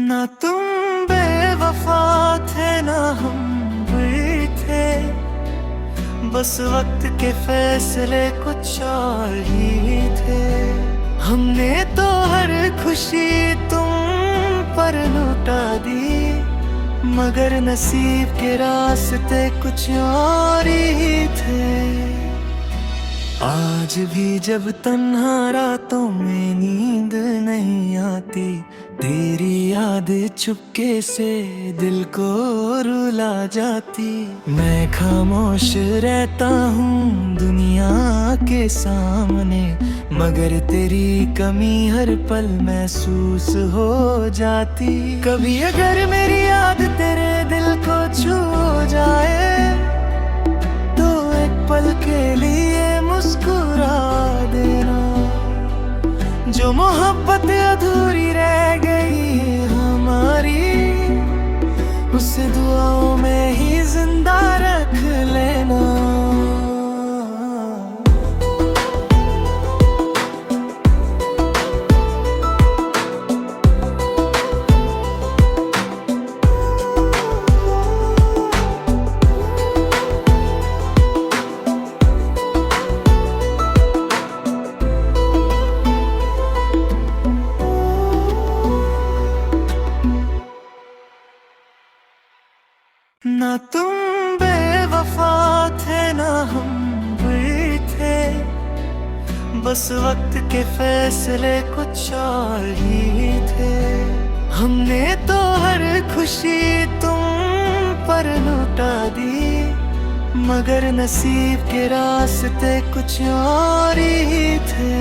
ना तुम बेवफा थे ना हम भी थे, बस वक्त के फैसले कुछ और ही थे। हमने तो हर खुशी तुम पर लुटा दी, मगर नसीब के रास्ते कुछ और ही थे। आज भी जब तन्हा रातों में नींद नहीं आती, तेरी याद चुपके से दिल को रुला जाती। मैं खामोश रहता हूँ दुनिया के सामने, मगर तेरी कमी हर पल महसूस हो जाती। कभी अगर मेरी याद तेरे दिल को छू जाए, तो एक पल के लिए मुस्कुरा देना। जो मोहब्बत अधूरी रह गई हमारी, उसे दुआओं में ही जिंदा रख लेना। ना तुम बेवफा थे ना हम भी थे, बस वक्त के फैसले कुछ और ही थे। हमने तो हर खुशी तुम पर लुटा दी, मगर नसीब के रास्ते कुछ और ही थे।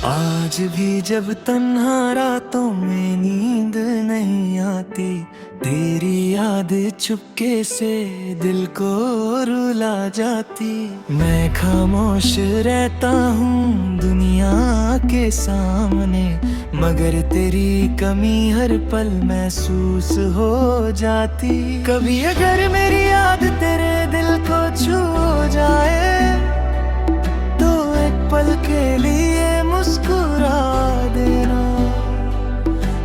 आज भी जब तन्हा रातों में नींद नहीं आती, तेरी याद चुपके से दिल को रुला जाती। मैं खामोश रहता हूँ दुनिया के सामने, मगर तेरी कमी हर पल महसूस हो जाती। कभी अगर मेरी याद तेरे दिल को छू जाए, तो एक पल के लिए मुस्कुरा देना।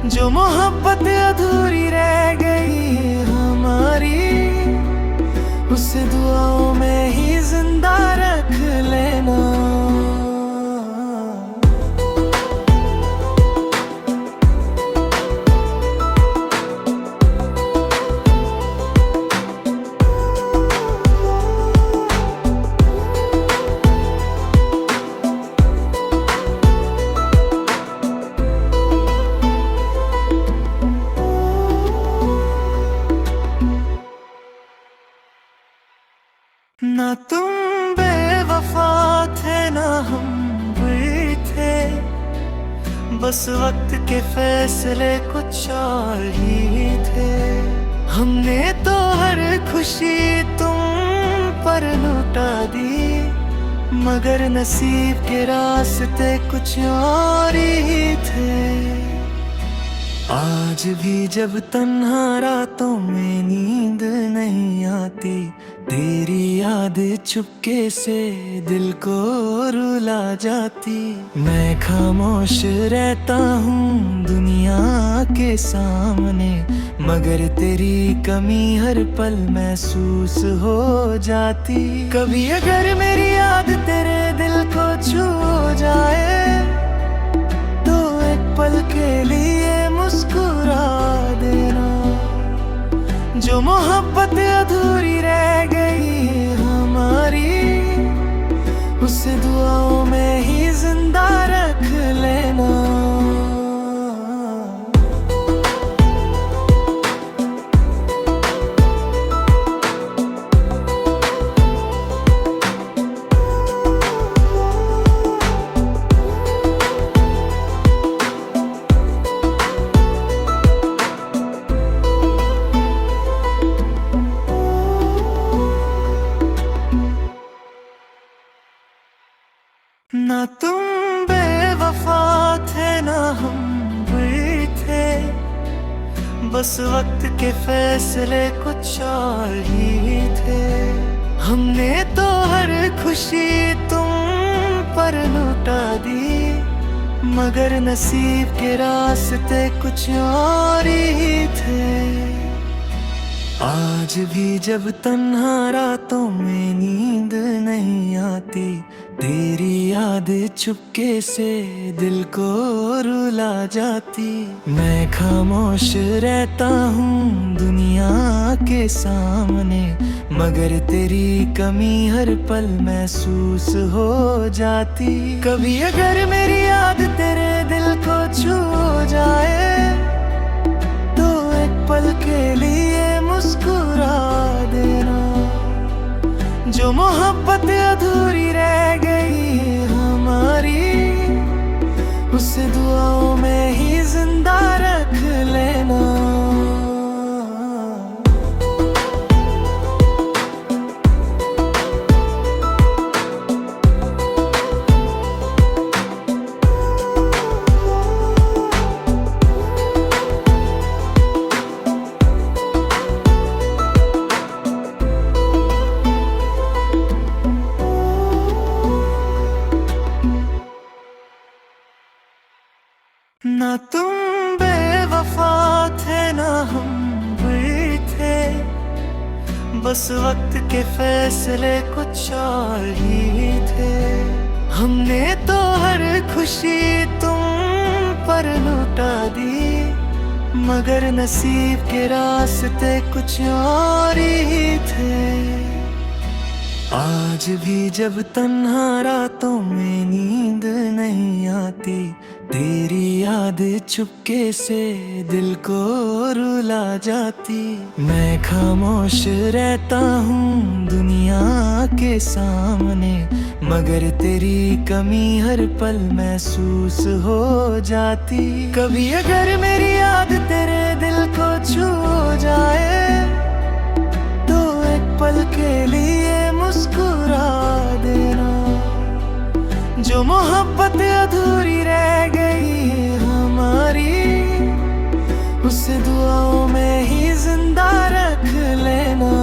जो मोहब्बत अधूरी रह गई हमारी, उसे दुआओं में ही जिंदा रख लेना। ना तुम बेवफा थे ना हम भी थे, बस वक्त के फैसले कुछ और ही थे। हमने तो हर खुशी तुम पर लुटा दी, मगर नसीब के रास्ते कुछ और ही थे। आज भी जब तन्हा रातों में नींद नहीं आती, तेरी याद चुपके से दिल को रुला जाती। मैं खामोश रहता हूँ दुनिया के सामने, मगर तेरी कमी हर पल महसूस हो जाती। कभी अगर मेरी याद तेरे दिल को छू जाए, तो एक पल के लिए मुस्कुरा देना। जो मोहब्बत अधूरी रह गई हमारी, उसे दुआओं में ही जिंदा रख लेना। ना तुम बेवफा थे ना हम भी थे, बस वक्त के फैसले कुछ और ही थे। हमने तो हर खुशी तुम पर लुटा दी, मगर नसीब के रास्ते कुछ और ही थे। आज भी जब तन्हा रातों में नींद नहीं आती, तेरी याद चुपके से दिल को रुला जाती। मैं खामोश रहता हूँ दुनिया के सामने, मगर तेरी कमी हर पल महसूस हो जाती। कभी अगर मेरी याद तेरे दिल को छू जाए, तो एक पल के लिए मुस्कुरा देना। जो मोहब्बत अधूरी रह गई हमारी, उसे दुआओं में ही जिंदा रख लेना। ना तुम बेवफा थे ना हम भी थे, बस वक्त के फैसले कुछ और ही थे। हमने तो हर खुशी तुम पर लुटा दी, मगर नसीब के रास्ते कुछ और ही थे। आज भी जब तन्हा रातों में नींद नहीं आती, तेरी याद चुपके से दिल को रुला जाती। मैं खामोश रहता हूँ दुनिया के सामने, मगर तेरी कमी हर पल महसूस हो जाती। कभी अगर मेरी याद तेरे दिल को छू जाए, तो एक पल के लिए मुस्कुरा देना। जो मोहब्बत अधूरी रह गई हमारी, उसे दुआओं में ही जिंदा रख लेना।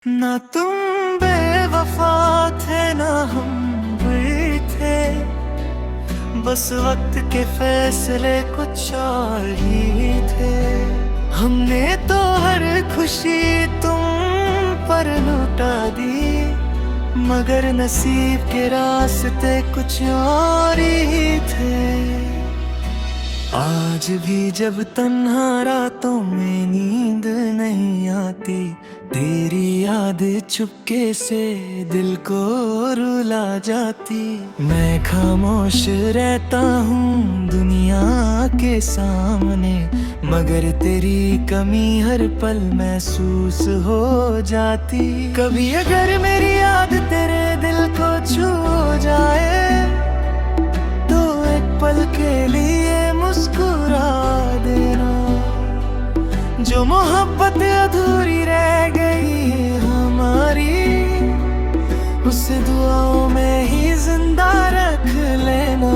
ना तुम बेवफा थे ना हम भी थे, बस वक्त के फैसले कुछ और ही थे। हमने तो हर खुशी तुम पर लुटा दी, मगर नसीब के रास्ते कुछ और ही थे। आज भी जब तन्हा रातों में नींद नहीं आती, तेरी याद चुपके से दिल को रुला जाती। मैं खामोश रहता हूँ दुनिया के सामने, मगर तेरी कमी हर पल महसूस हो जाती। कभी अगर मेरी याद तेरे दिल को छू जाए, तो एक पल के लिए मुस्कुरा देना। जो मोहब्बत अधूरी रह गई हमारी, उसे दुआओं में ही जिंदा रख लेना।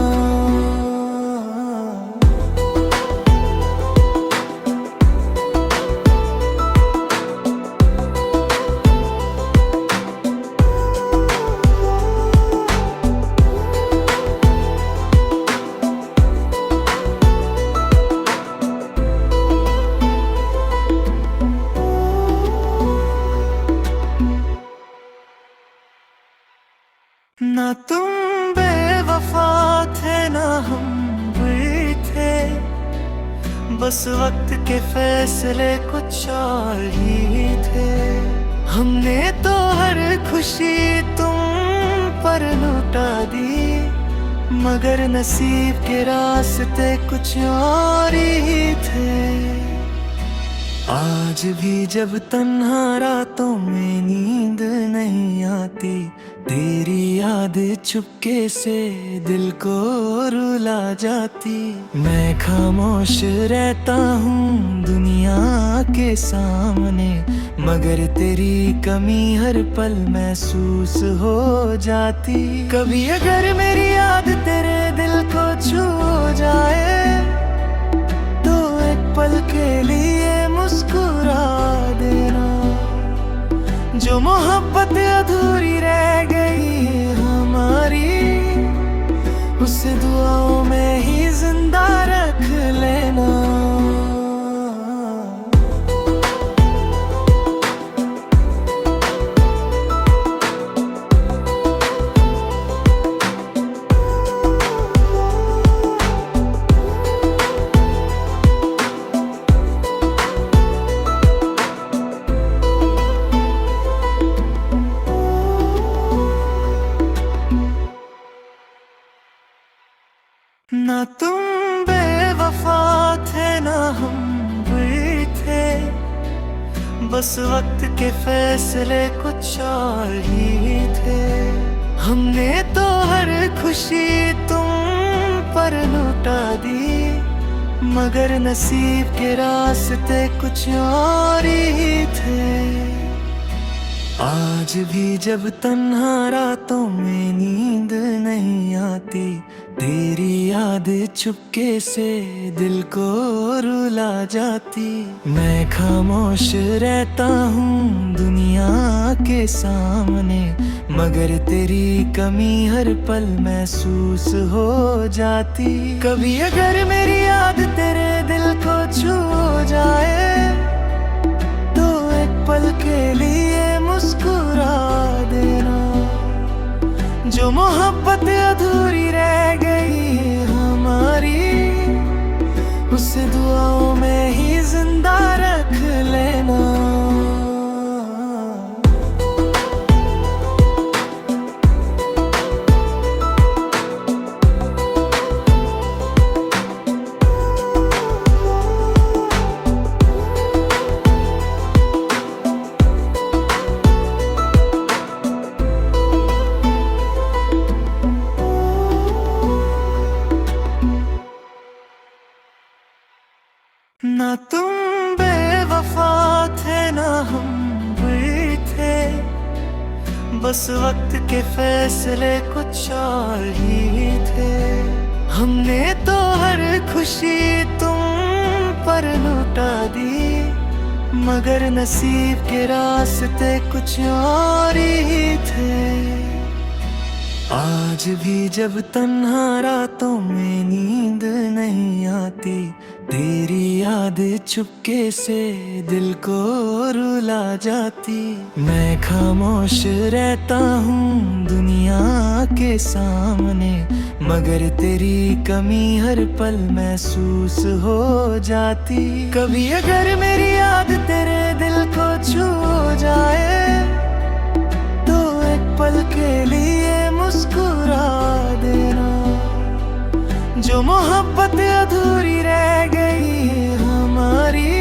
ना तुम बेवफा थे ना हम भी थे, बस वक्त के फैसले कुछ और ही थे। हमने तो हर खुशी तुम पर लुटा दी, मगर नसीब के रास्ते कुछ और ही थे। आज भी जब तन्हा रातों में नींद नहीं आती, तेरी याद चुपके से दिल को रुला जाती। मैं खामोश रहता हूँ दुनिया के सामने, मगर तेरी कमी हर पल महसूस हो जाती। कभी अगर मेरी याद तेरे दिल को छू जाए, तो एक पल के लिए मुस्कुरा देना। जो मोहब्बत अधूरी रह गई हमारी, उसे दुआओं में ही जिंदा रख लेना। ना तुम बेवफा थे ना हम भी थे, बस वक्त के फैसले कुछ और ही थे। हमने तो हर खुशी तुम पर लुटा दी, मगर नसीब के रास्ते कुछ और ही थे। आज भी जब तन्हा रातों में नींद नहीं आती, तेरी याद चुपके से दिल को रुला जाती। मैं खामोश रहता हूँ दुनिया के सामने, मगर तेरी कमी हर पल महसूस हो जाती। कभी अगर मेरी याद तेरे दिल को छू जाए, तो एक पल के लिए मुस्कुरा देना। जो मोहब्बत अधूरी रह गई हमारी, उसे दुआओं में ही जिंदा रख लेना। ना तुम बेवफा थे ना हम भी थे, बस वक्त के फैसले कुछ और ही थे। हमने तो हर खुशी तुम पर लुटा दी, मगर नसीब के रास्ते कुछ और ही थे। आज भी जब तन्हा रातों में नींद नहीं आती, तेरी याद चुपके से दिल को रुला जाती। मैं खामोश रहता हूँ दुनिया के सामने, मगर तेरी कमी हर पल महसूस हो जाती। कभी अगर मेरी याद तेरे दिल को छू जाए, तो एक पल के लिए मुस्कुरा देना। जो मोहब्बत अधूरी रह गई हमारी,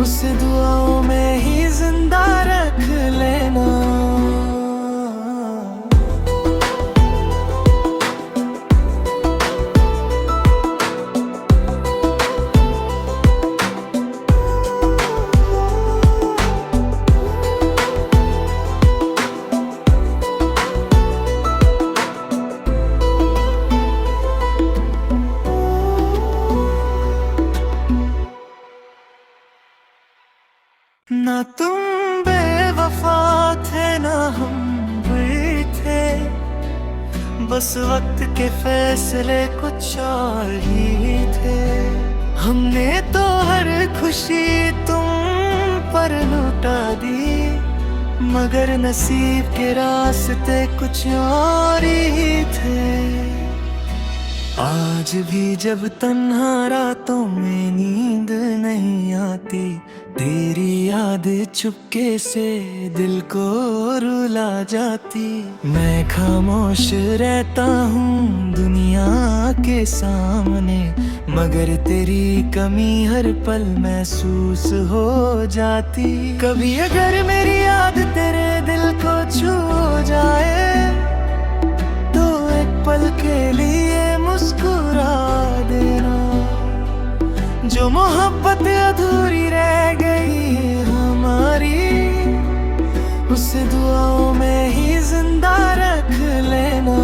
उसे दुआओं में ही जिंदा रख लेना। ना तुम बेवफा थे ना हम भी थे, बस वक्त के फैसले कुछ और ही थे। हमने तो हर खुशी तुम पर लुटा दी, मगर नसीब के रास्ते कुछ और ही थे। आज भी जब तन्हा रातों में नींद नहीं आती, तेरी याद चुपके से दिल को रुला जाती। मैं खामोश रहता हूँ दुनिया के सामने, मगर तेरी कमी हर पल महसूस हो जाती। कभी अगर मेरी याद तेरे दिल को छू जाए तो एक पल के लिए मुस्कुरा देना। जो मोहब्बत अधूरी रह गई हमारी, उसे दुआओं में ही जिंदा रख लेना।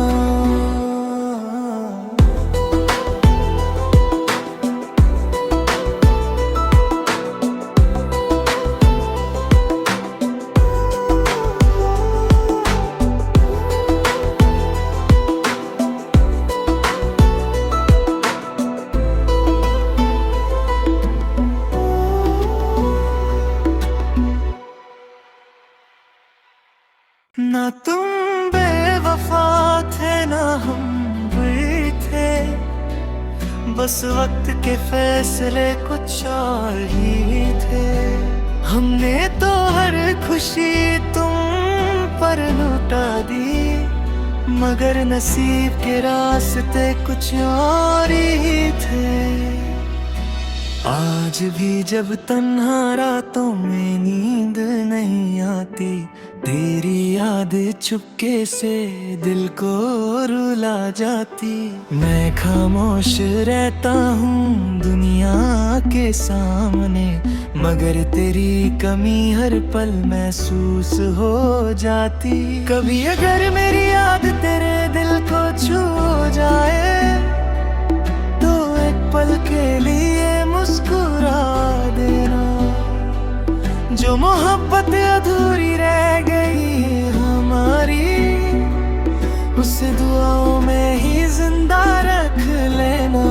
ना तुम बेवफा थे ना हम भी थे, बस वक्त के फैसले कुछ और ही थे। हमने तो हर खुशी तुम पर लुटा दी, मगर नसीब के रास्ते कुछ और ही थे। आज भी जब तन्हा रातों में नींद नहीं आती, तेरी याद चुपके से दिल को रुला जाती। मैं खामोश रहता हूँ दुनिया के सामने, मगर तेरी कमी हर पल महसूस हो जाती। कभी अगर मेरी याद तेरे दिल को छू जाए तो एक पल के लिए मुस्कुरा देना। जो मोहब्बत अधूरी रह गई हमारी, उसे दुआओं में ही जिंदा रख लेना।